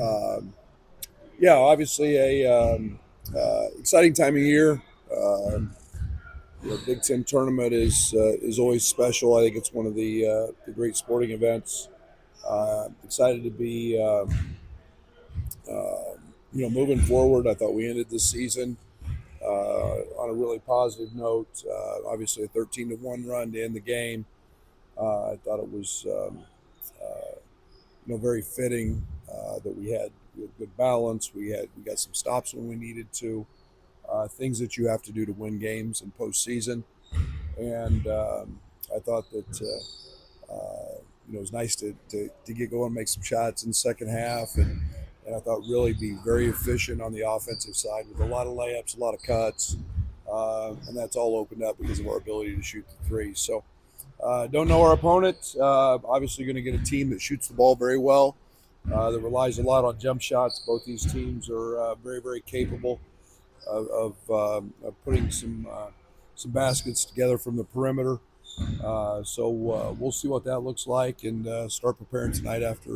Um, yeah, obviously a exciting time of year. Big Ten tournament is always special. I think it's one of the great sporting events. Excited to be moving forward. I thought we ended the season on a really positive note. Obviously, a 13-1 run to end the game. I thought it was very fitting that we had good balance. We got some stops when we needed to. Things that you have to do to win games in postseason, and I thought that it was nice to get going, make some shots in the second half, and I thought really be very efficient on the offensive side with a lot of layups, a lot of cuts, and that's all opened up because of our ability to shoot the three. So don't know our opponent. Obviously, going to get a team that shoots the ball very well, that relies a lot on jump shots. Both these teams are very, very capable of putting some baskets together from the perimeter. So we'll see what that looks like and start preparing tonight after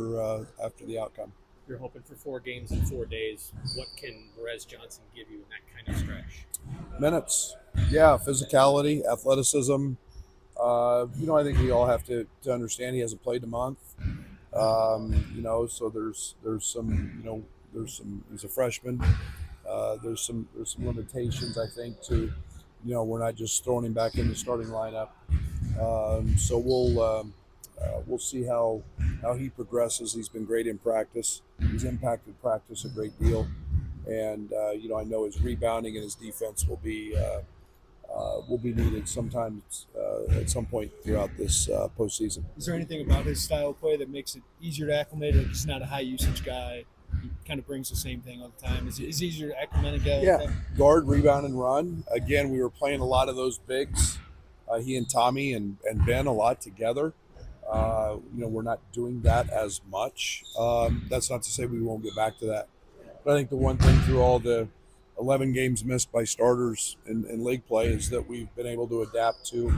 the outcome. You're hoping for 4 games in 4 days. What can Morez Johnson give you in that kind of stretch? Minutes, yeah, physicality, athleticism. I think we all have to understand he hasn't played a month. So there's some he's a freshman. There's some limitations I think to we're not just throwing him back in the starting lineup. So we'll see how he progresses. He's been great in practice. He's impacted practice a great deal, and I know his rebounding and his defense will be needed sometimes at some point throughout this postseason. Is there anything about his style of play that makes it easier to acclimate? Like he's not a high usage guy. He kind of brings the same thing all the time. Is it easier to acclimate a guy? Yeah, like guard, rebound, and run. Again, we were playing a lot of those bigs. He and Tommy and Ben a lot together. We're not doing that as much. That's not to say we won't get back to that. But I think the one thing through all the 11 games missed by starters in league play is that we've been able to adapt to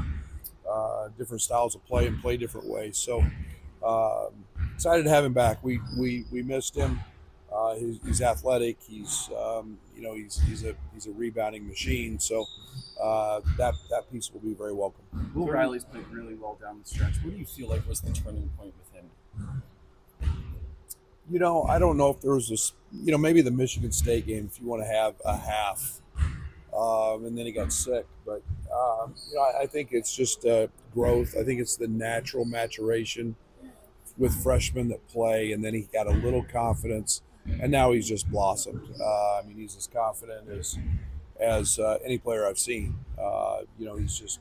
different styles of play and play different ways. So excited to have him back. We missed him. He's athletic. He's a rebounding machine. So that piece will be very welcome. Will Riley's played really well down the stretch. What do you feel like was the turning point with him? I don't know if there was this. Maybe the Michigan State game. If you want to have a half, and then he got sick. But I think it's just growth. I think it's the natural maturation with freshmen that play, and then he got a little confidence, and now he's just blossomed. He's as confident as any player I've seen. He's just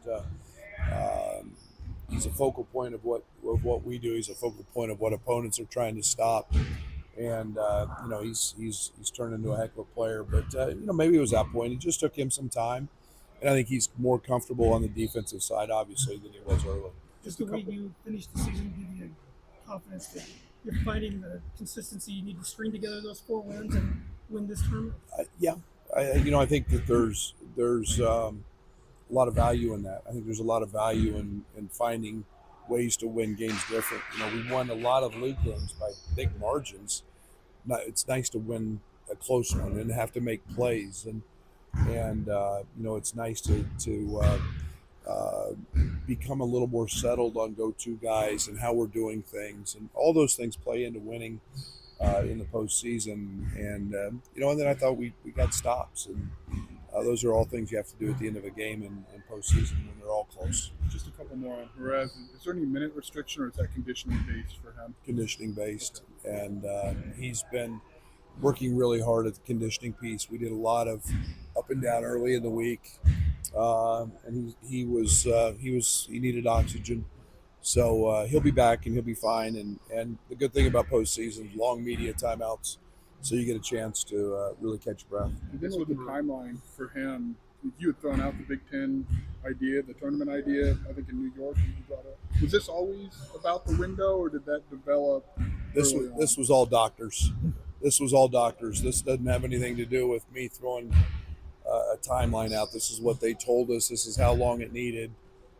he's a focal point of what we do. He's a focal point of what opponents are trying to stop, and he's turned into a heck of a player. But maybe it was that point. It just took him some time, and I think he's more comfortable on the defensive side, obviously, than he was early. Just the way you finished the season give you confidence that you're finding the consistency you need to string together those 4 wins and win this tournament? I think that there's a lot of value in that. I think there's a lot of value in finding ways to win games different. We won a lot of league games by big margins. It's nice to win a close one and have to make plays, and it's nice to become a little more settled on go-to guys and how we're doing things, and all those things play into winning in the postseason. And and then I thought we got stops, and those are all things you have to do at the end of a game in postseason when they're all close. Just a couple more on Morez. Is there any minute restriction, or is that conditioning based for him? Conditioning based, and he's been working really hard at the conditioning piece. We did a lot of up and down early in the week, and he needed oxygen. So he'll be back and he'll be fine. And the good thing about postseason, long media timeouts, so you get a chance to really catch your breath. And then with the timeline for him, you had thrown out the Big Ten idea, the tournament idea, I think in New York. You brought up. Was this always about the window, or did that develop? This was all doctors. This was all doctors. This doesn't have anything to do with me throwing a timeline out. This is what they told us. This is how long it needed.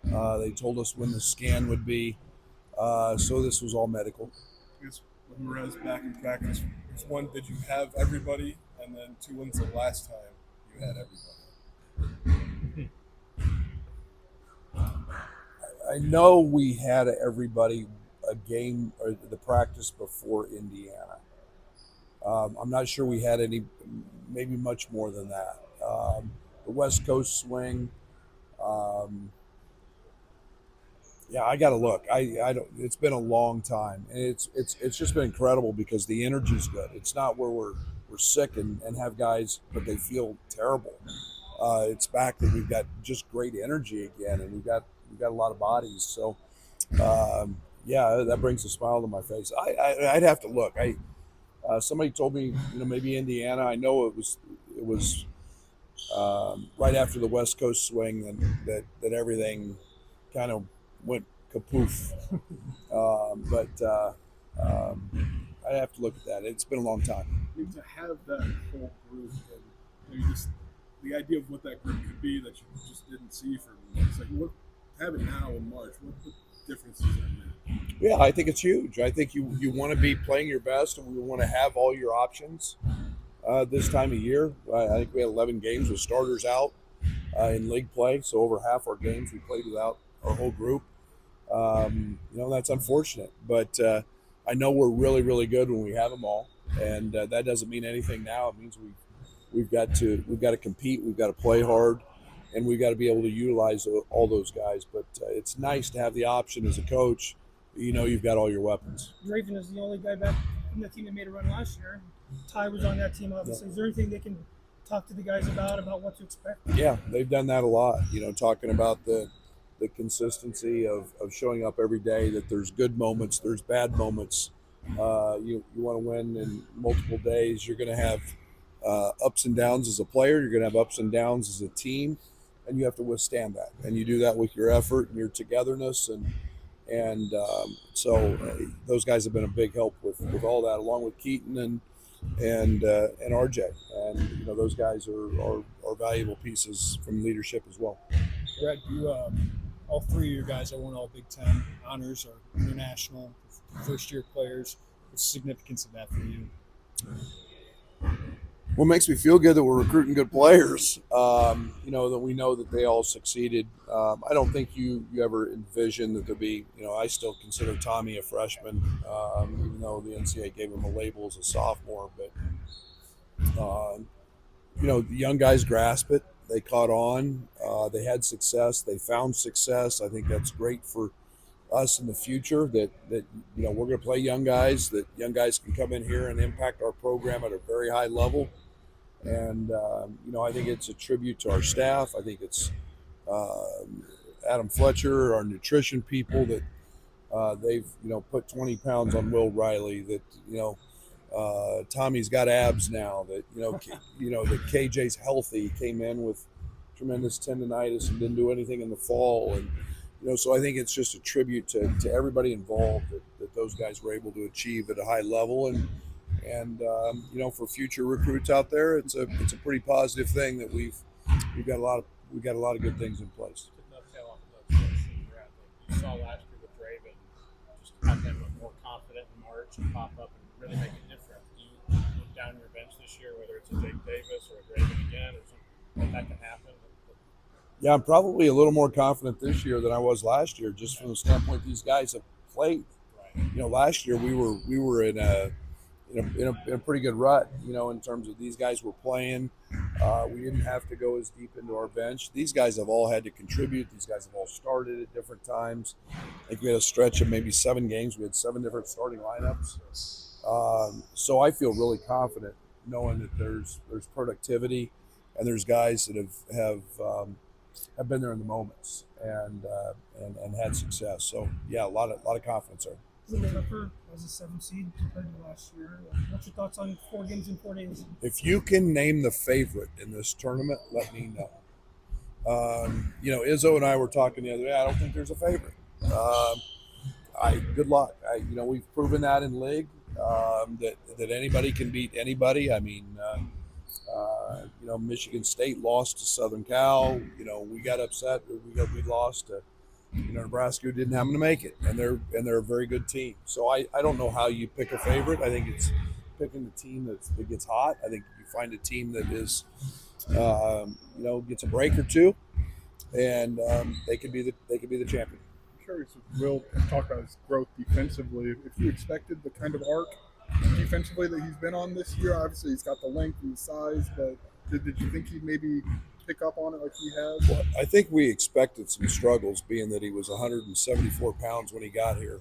They told us when the scan would be. So this was all medical. I guess with Morez back in practice one, did you have everybody? And then two, when's the last time you had everybody? I know we had everybody a game or the practice before Indiana. I'm not sure we had any, maybe much more than that. The West Coast swing. Yeah, I got to look. I don't. It's been a long time, and it's just been incredible because the energy's good. It's not where we're sick and have guys, but they feel terrible. It's back that we've got just great energy again, and we've got a lot of bodies. So, yeah, that brings a smile to my face. I'd have to look. Somebody told me, maybe Indiana. I know it was right after the West Coast swing and that everything kind of went kapoof. I have to look at that. It's been a long time. I mean, to have that whole group and just the idea of what that group could be that you just didn't see for months. Like, what have it now in March? What difference does that make? Yeah, I think it's huge. I think you want to be playing your best, and we want to have all your options this time of year. I think we had 11 games with starters out in league play, so over half our games we played without our whole group. That's unfortunate, but I know we're really, really good when we have them all, and that doesn't mean anything now. It means we've got to compete, we've got to play hard, and we've got to be able to utilize all those guys. But it's nice to have the option as a coach. You've got all your weapons. Draven is the only guy back in the team that made a run last year. Ty was on that team, obviously. Yep. Is there anything they can talk to the guys about what to expect? Yeah, they've done that a lot. Talking about the consistency of showing up every day, that there's good moments, there's bad moments. You want to win in multiple days. You're going to have ups and downs as a player. You're going to have ups and downs as a team, and you have to withstand that. And you do that with your effort and your togetherness. And so those guys have been a big help with all that, along with Keaton and RJ. And those guys are valuable pieces from leadership as well. Brad, you all three of your guys that won all Big Ten honors or international first-year players. What's the significance of that for you? Well, it makes me feel good that we're recruiting good players. That we know that they all succeeded. I don't think you ever envisioned that there'd be. I still consider Tommy a freshman, even though the NCAA gave him a label as a sophomore. But the young guys grasp it. They caught on. They had success. They found success. I think that's great for us in the future. That we're going to play young guys. That young guys can come in here and impact our program at a very high level. And I think it's a tribute to our staff. I think it's Adam Fletcher, our nutrition people, that they've put 20 pounds on Will Riley. That Tommy's got abs now. That that KJ's healthy. Came in with tremendous tendonitis and didn't do anything in the fall. And so I think it's just a tribute to everybody involved that those guys were able to achieve at a high level. And for future recruits out there, it's a pretty positive thing that we've got a lot of good things in place. To dovetail off of those things, Brad, like you saw last year with Draven, just have him look more confident in March and pop up and really make a difference. Do you look down your bench this year, whether it's a Jake Davis or a Draven again, or something that can happen? Yeah, I'm probably a little more confident this year than I was last year, just from the standpoint these guys have played. Right. Last year we were in a pretty good rut, in terms of these guys were playing. We didn't have to go as deep into our bench. These guys have all had to contribute. These guys have all started at different times. I think we had a stretch of maybe 7 games. We had 7 different starting lineups. So I feel really confident knowing that there's productivity, and there's guys that have been there in the moments and had success. So yeah, a lot of confidence there. Is it tougher as a 7 seed compared to last year? What's your thoughts on 4 games in 4 days? If you can name the favorite in this tournament, let me know. Izzo and I were talking the other day. I don't think there's a favorite. Good luck. We've proven that in league, that anybody can beat anybody. I mean, Michigan State lost to Southern Cal. We got upset. We lost to Nebraska, didn't happen to make it, and they're a very good team. So I don't know how you pick a favorite. I think picking the team that gets hot. I think you find a team that is, gets a break or two, and they could be the champion. I'm curious if Will talked about his growth defensively. If you expected the kind of arc defensively that he's been on this year, obviously he's got the length and the size, but did you think he'd maybe pick up on it like he has? Well, I think we expected some struggles, being that he was 174 pounds when he got here.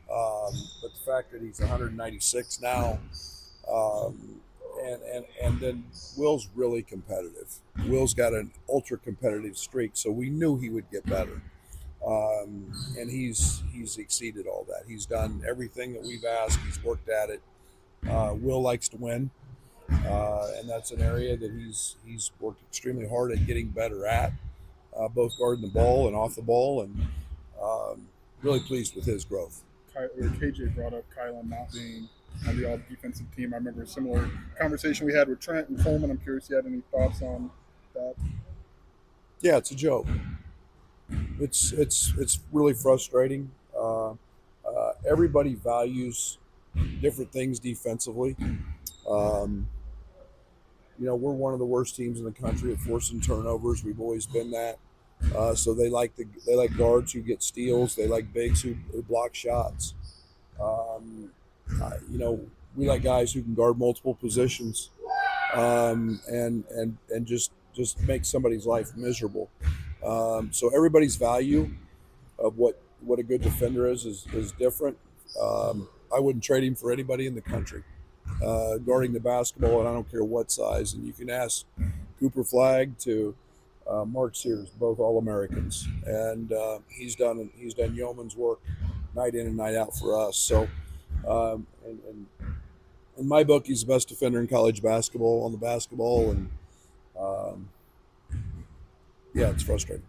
But the fact that he's 196 now, and then Will's really competitive. Will's got an ultra competitive streak, so we knew he would get better. And he's exceeded all that. He's done everything that we've asked. He's worked at it. Will likes to win, and that's an area that he's worked extremely hard at getting better at, both guarding the ball and off the ball, and really pleased with his growth. KJ brought up Kylan not being on the all-defensive team. I remember a similar conversation we had with Trent and Coleman. I'm curious if you had any thoughts on that. Yeah, it's a joke. It's really frustrating. Everybody values different things defensively. We're one of the worst teams in the country at forcing turnovers. We've always been that. So they like guards who get steals. They like bigs who block shots. We like guys who can guard multiple positions, and just make somebody's life miserable. So everybody's value of what a good defender is different. I wouldn't trade him for anybody in the country. Guarding the basketball, and I don't care what size. And you can ask Cooper Flagg to Mark Sears, both All-Americans, and he's done yeoman's work night in and night out for us. So, and in my book, he's the best defender in college basketball on the basketball, and yeah, it's frustrating.